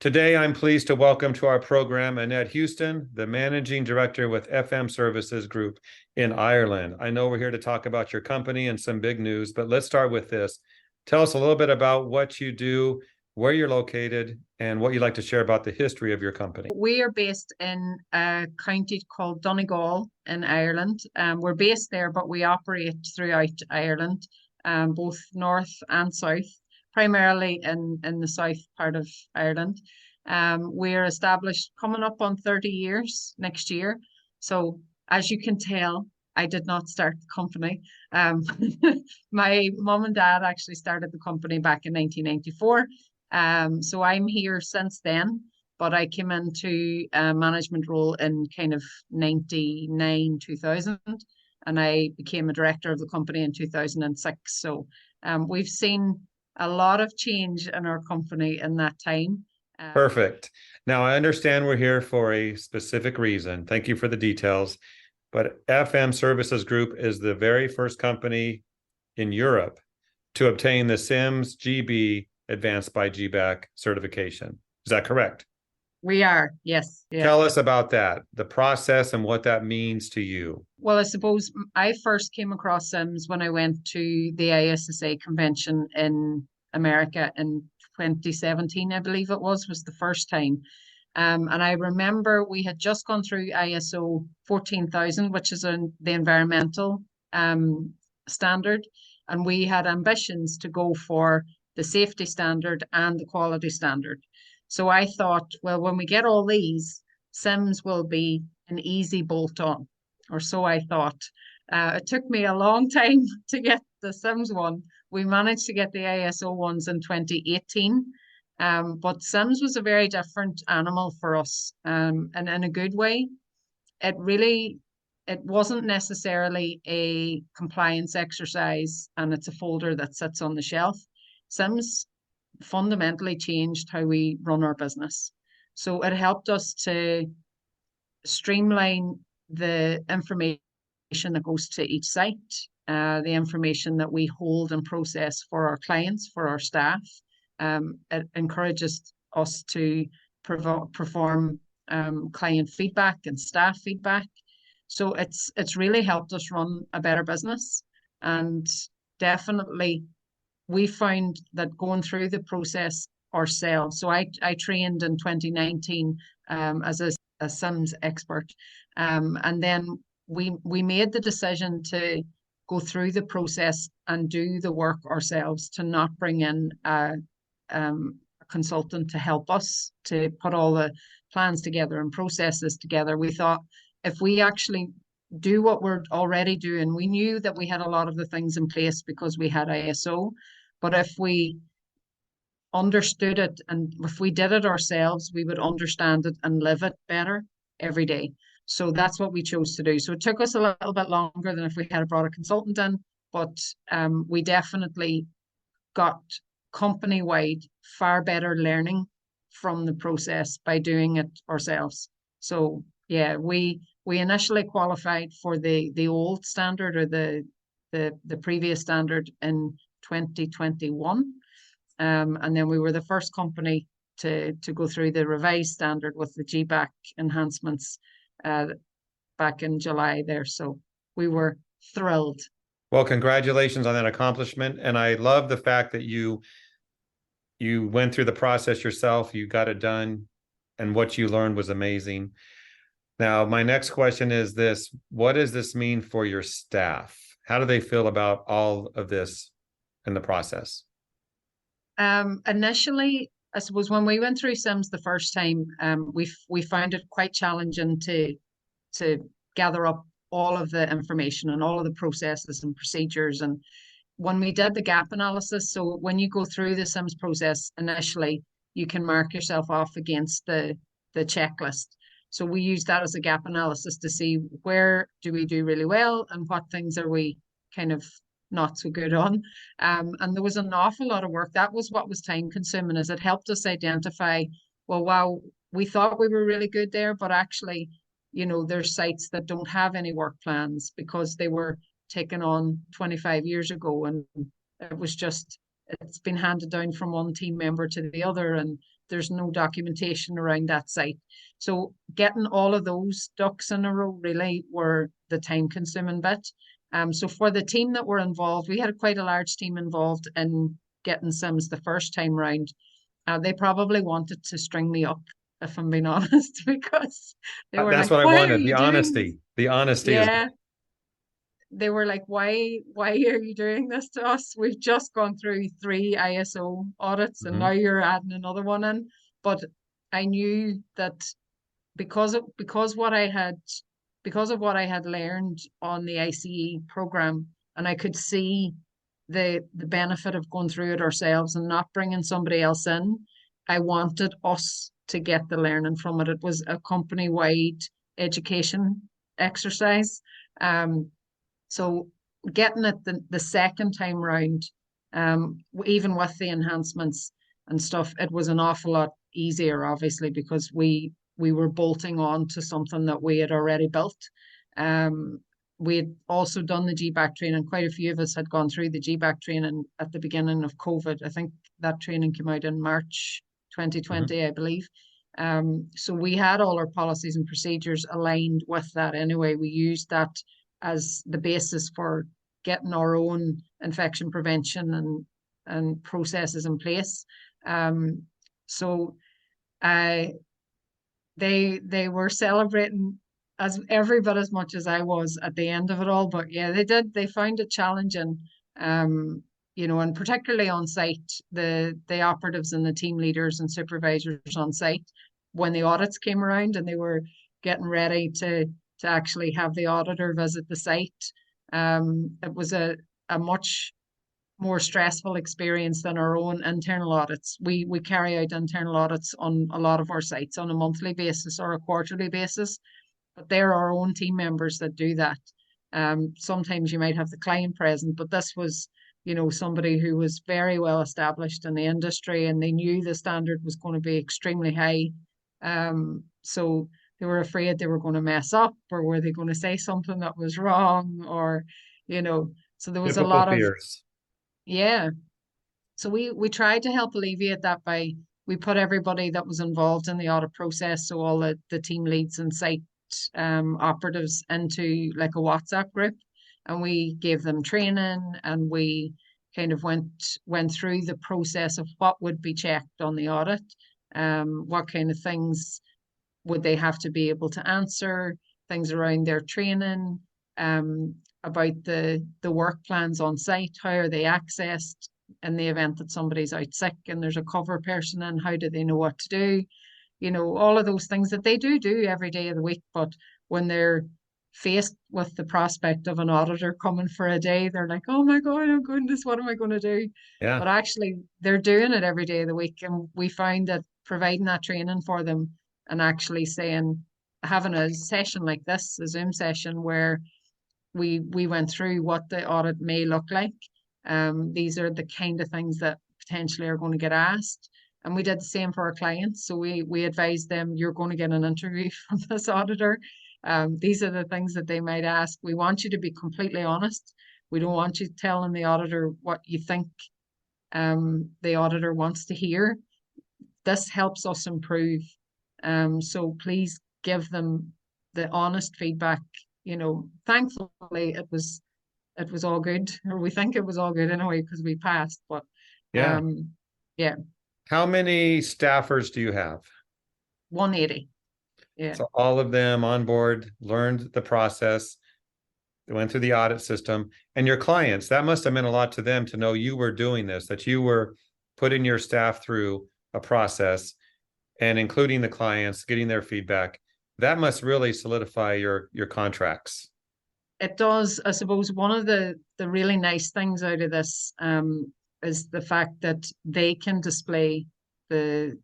Today, I'm pleased to welcome to our program Annette Houston, the Managing Director with FM Services Group in Ireland. I know we're here to talk about your company and some big news, but let's start with this. Tell us a little bit about what you do, where you're located, and what you'd like to share about the history of your company. We are based in a county called Donegal in Ireland. We're based there, but we operate throughout Ireland, both north and south, primarily in the south part of Ireland. We're established coming up on 30 years next year. So as you can tell, I did not start the company. My mom and dad actually started the company back in 1994. So I'm here since then, but I came into a management role in kind of 99, 2000, and I became a director of the company in 2006. So we've seen a lot of change in our company in that time. Perfect. Now, I understand we're here for a specific reason. Thank you for the details. But FM Services Group is the very first company in Europe to obtain the CIMS GB Advanced by GBAC certification. Is that correct? We are, yes. Yeah. Tell us about that, the process and what that means to you. Well, I suppose I first came across CIMS when I went to the ISSA convention in America in 2017, I believe it was the first time. And I remember we had just gone through ISO 14000, which is the environmental standard. And we had ambitions to go for the safety standard and the quality standard. So I thought, well, when we get all these, CIMS will be an easy bolt on, or so I thought. It took me a long time to get the CIMS one. We managed to get the ISO ones in 2018. But CIMS was a very different animal for us, and in a good way. It wasn't necessarily a compliance exercise and it's a folder that sits on the shelf. CIMS fundamentally changed how we run our business. So it helped us to streamline the information that goes to each site, the information that we hold and process for our clients, for our staff. It encourages us to perform client feedback and staff feedback. So it's really helped us run a better business. And definitely we found that going through the process ourselves. So I trained in 2019 as a CIMS expert. And then we made the decision to go through the process and do the work ourselves, to not bring in a consultant to help us to put all the plans together and processes together. We thought if we actually do what we're already doing, we knew that we had a lot of the things in place because we had ISO, but if we understood it and if we did it ourselves, we would understand it and live it better every day. So that's what we chose to do. So it took us a little bit longer than if we had brought a consultant in, but we definitely got company-wide far better learning from the process by doing it ourselves. So yeah, we initially qualified for the old standard, or the previous standard, in 2021, and then we were the first company to go through the revised standard with the GBAC enhancements back in July there. So we were thrilled. Well, congratulations on that accomplishment. And I love the fact that you went through the process yourself, you got it done, and what you learned was amazing. Now, my next question is this: what does this mean for your staff? How do they feel about all of this in the process? Initially, I suppose when we went through CIMS the first time, we found it quite challenging to gather up all of the information and all of the processes and procedures. And when we did the gap analysis, so when you go through the CIMS process initially, you can mark yourself off against the checklist. So we use that as a gap analysis to see where do we do really well and what things are we kind of not so good on. And there was an awful lot of work. That was what was time consuming, is it helped us identify, well, wow, we thought we were really good there, but actually, there's sites that don't have any work plans because they were taken on 25 years ago, and it's been handed down from one team member to the other, and there's no documentation around that site. So getting all of those ducks in a row really were the time consuming bit. So for the team that were involved, we had quite a large team involved in getting CIMS the first time round. They probably wanted to string me up, if I'm being honest, because they were That's like, what I why are wanted. you doing this? The honesty is Yeah, they were like, why are you doing this to us? We've just gone through 3 ISO audits and now Mhm. you're adding another one in. But I knew that because what I had because of what I had learned on the ICE program, and I could see the benefit of going through it ourselves and not bringing somebody else in. I wanted us to get the learning from it. It was a company wide education exercise. Um, so getting it the second time round, even with the enhancements and stuff, it was an awful lot easier, obviously, because we were bolting on to something that we had already built. Um, we had also done the GBAC training. Quite a few of us had gone through the GBAC training at the beginning of COVID. I think that training came out in March Mhm. 2020, I believe. So we had all our policies and procedures aligned with that anyway. We used that as the basis for getting our own infection prevention and processes in place. So I they were celebrating as every bit as much as I was at the end of it all. But yeah, they found it challenging. And particularly on site, the operatives and the team leaders and supervisors on site, when the audits came around and they were getting ready to actually have the auditor visit the site, it was a much more stressful experience than our own internal audits. We carry out internal audits on a lot of our sites on a monthly basis or a quarterly basis, but they're our own team members that do that. Sometimes you might have the client present, but this was, somebody who was very well established in the industry and they knew the standard was going to be extremely high. So they were afraid they were going to mess up, or were they going to say something that was wrong, or, so there was a Typical lot of, fears. yeah. So we tried to help alleviate that by we put everybody that was involved in the audit process, so all the team leads and site operatives into like a WhatsApp group, and we gave them training, and we kind of went through the process of what would be checked on the audit, what kind of things would they have to be able to answer, things around their training, um, about the work plans on site, how are they accessed in the event that somebody's out sick and there's a cover person in, how do they know what to do? All of those things that they do every day of the week, but when they're faced with the prospect of an auditor coming for a day, they're like, oh my God, oh goodness, what am I going to do? Yeah. But actually, they're doing it every day of the week. And we find that providing that training for them and actually saying, having a session like this, a Zoom session where we went through what the audit may look like. These are the kind of things that potentially are going to get asked. And we did the same for our clients. So we advised them, you're going to get an interview from this auditor. These are the things that they might ask. We want you to be completely honest. We don't want you telling the auditor what you think the auditor wants to hear. This helps us improve. So please give them the honest feedback. Thankfully it was all good, or we think it was all good anyway because we passed. But Yeah. yeah, How many staffers do you have? 180. Yeah. So all of them on board, learned the process, they went through the audit system, and your clients, that must have meant a lot to them to know you were doing this, that you were putting your staff through a process and including the clients, getting their feedback. That must really solidify your contracts. It does. I suppose one of the really nice things out of this is the fact that they can display the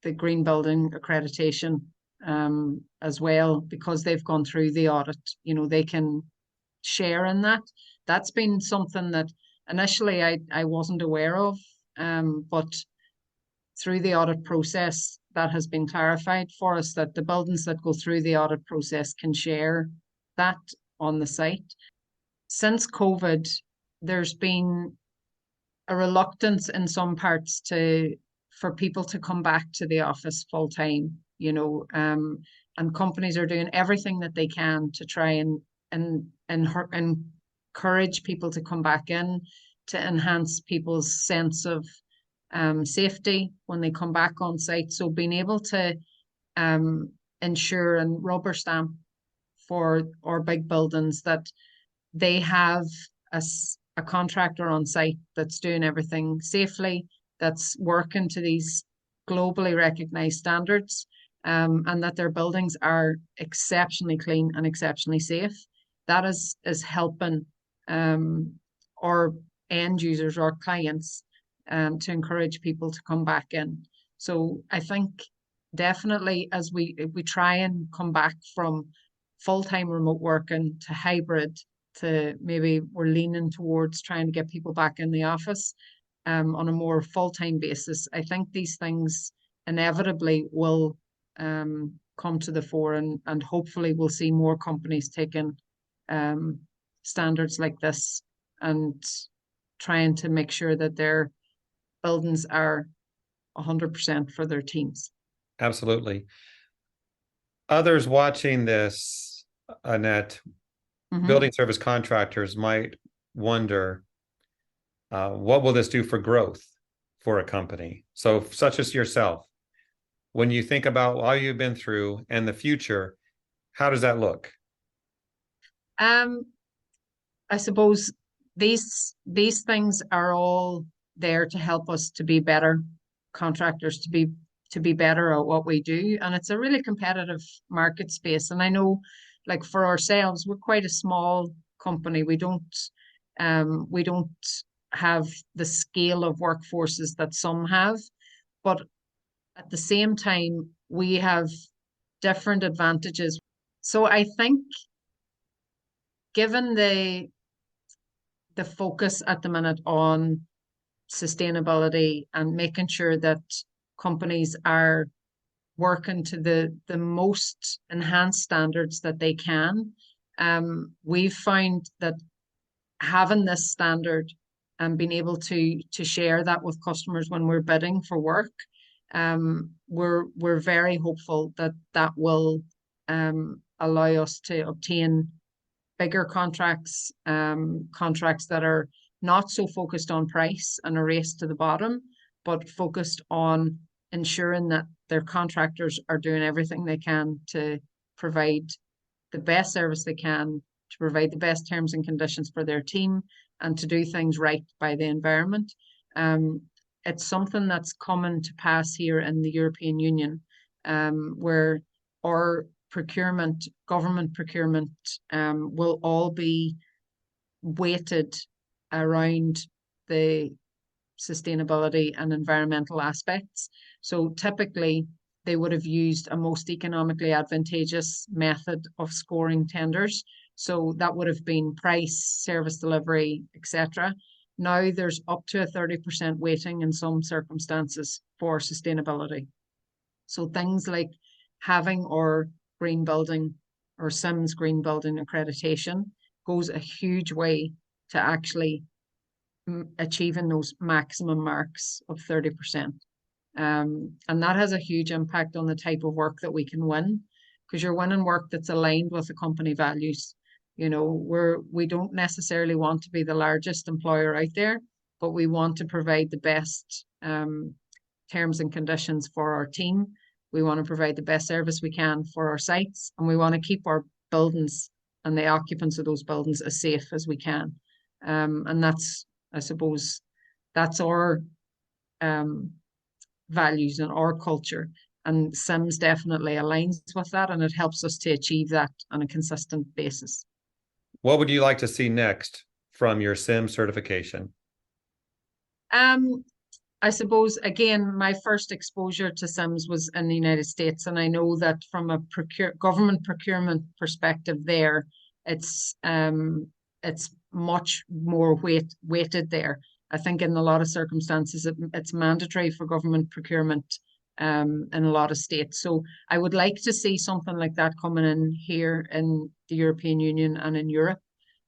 the green building accreditation as well because they've gone through the audit. They can share in that. That's been something that initially I wasn't aware of, but through the audit process, that has been clarified for us that the buildings that go through the audit process can share that on the site. Since COVID, there's been a reluctance in some parts for people to come back to the office full time, and companies are doing everything that they can to try and encourage people to come back in, to enhance people's sense of safety when they come back on site. So being able to ensure and rubber stamp for our big buildings that they have a contractor on site that's doing everything safely, that's working to these globally recognized standards, and that their buildings are exceptionally clean and exceptionally safe. That is helping our end users, our clients, to encourage people to come back in. So I think definitely as we try and come back from full-time remote working to hybrid, to maybe we're leaning towards trying to get people back in the office on a more full-time basis. I think these things inevitably will come to the fore, and hopefully we'll see more companies taking standards like this and trying to make sure that their buildings are 100% for their teams. Absolutely. Others watching this, Annette, Mm-hmm. building service contractors might wonder, what will this do for growth for a company? So such as yourself, when you think about all you've been through and the future, how does that look? I suppose these things are all there to help us to be better contractors, to be better at what we do. And it's a really competitive market space. And I know, like for ourselves, we're quite a small company. We don't have the scale of workforces that some have, but at the same time, we have different advantages. So I think given the focus at the minute on sustainability and making sure that companies are working to the most enhanced standards that they can, we've found that having this standard and being able to share that with customers when we're bidding for work, we're very hopeful that that will allow us to obtain bigger contracts, contracts that are not so focused on price and a race to the bottom, but focused on ensuring that their contractors are doing everything they can to provide the best service they can, to provide the best terms and conditions for their team, and to do things right by the environment. It's something that's coming to pass here in the European Union, where our procurement, government procurement, will all be weighted around the sustainability and environmental aspects. So typically, they would have used a most economically advantageous method of scoring tenders. So that would have been price, service delivery, etc. Now there's up to a 30% weighting in some circumstances for sustainability. So things like having our green building or CIMS green building accreditation goes a huge way to actually achieving those maximum marks of 30%. And that has a huge impact on the type of work that we can win, because you're winning work that's aligned with the company values. We don't necessarily want to be the largest employer out there, but we want to provide the best terms and conditions for our team. We want to provide the best service we can for our sites, and we want to keep our buildings and the occupants of those buildings as safe as we can. And that's, I suppose, that's our values and our culture. And CIMS definitely aligns with that, and it helps us to achieve that on a consistent basis. What would you like to see next from your CIMS certification? I suppose, again, my first exposure to CIMS was in the United States, and I know that from a government procurement perspective there, it's much more weighted there. I think in a lot of circumstances, it's mandatory for government procurement in a lot of states. So I would like to see something like that coming in here in the European Union and in Europe,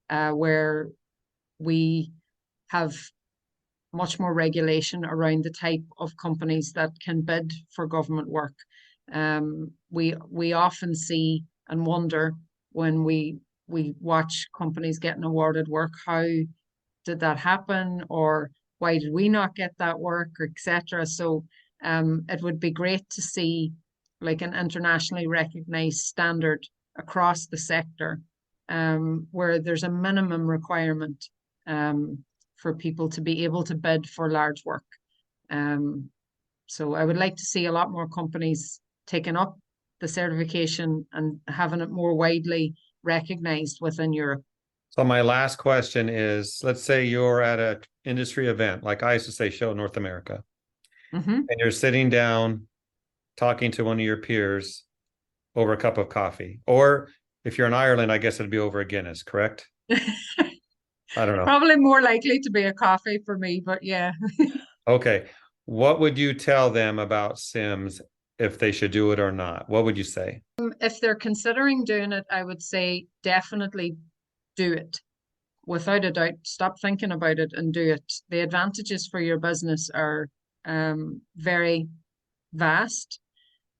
where we have much more regulation around the type of companies that can bid for government work. We often see and wonder when we watch companies getting awarded work, how did that happen, or why did we not get that work, etc. So it would be great to see like an internationally recognized standard across the sector, where there's a minimum requirement for people to be able to bid for large work. So I would like to see a lot more companies taking up the certification and having it more widely recognized within Europe. So my last question is, let's say you're at an industry event, like I used to say, Show North America, Mm-hmm. and you're sitting down talking to one of your peers over a cup of coffee. Or if you're in Ireland, I guess it'd be over a Guinness, correct? I don't know. Probably more likely to be a coffee for me, but yeah. Okay. What would you tell them about CIMS, if they should do it or not? What would you say? If they're considering doing it, I would say definitely do it. Without a doubt, stop thinking about it and do it. The advantages for your business are very vast.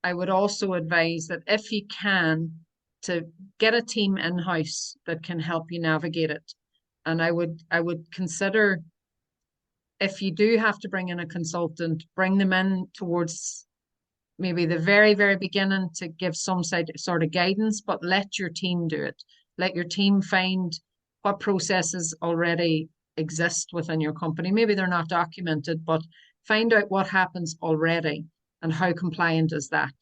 I would also advise that if you can, to get a team in-house that can help you navigate it. And I would consider, if you do have to bring in a consultant, bring them in towards maybe the very, very beginning to give some sort of guidance, but let your team do it. Let your team find what processes already exist within your company. Maybe they're not documented, but find out what happens already and how compliant is that.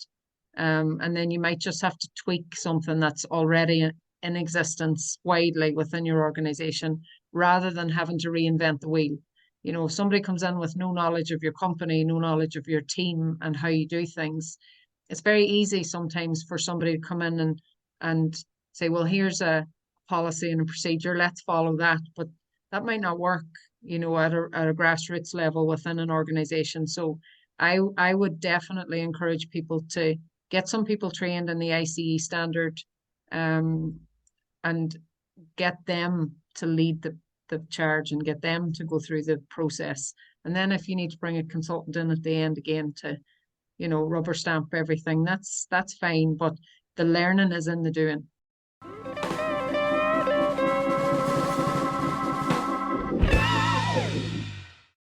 And then you might just have to tweak something that's already in existence widely within your organization, rather than having to reinvent the wheel. You know, if somebody comes in with no knowledge of your company, no knowledge of your team and how you do things, it's very easy sometimes for somebody to come in and say, well, here's a policy and a procedure, let's follow that. But that might not work, you know, at a grassroots level within an organization. So I would definitely encourage people to get some people trained in the ICE standard, and get them to lead the charge and get them to go through the process. And then if you need to bring a consultant in at the end again to, you know, rubber stamp everything, that's fine. But the learning is in the doing.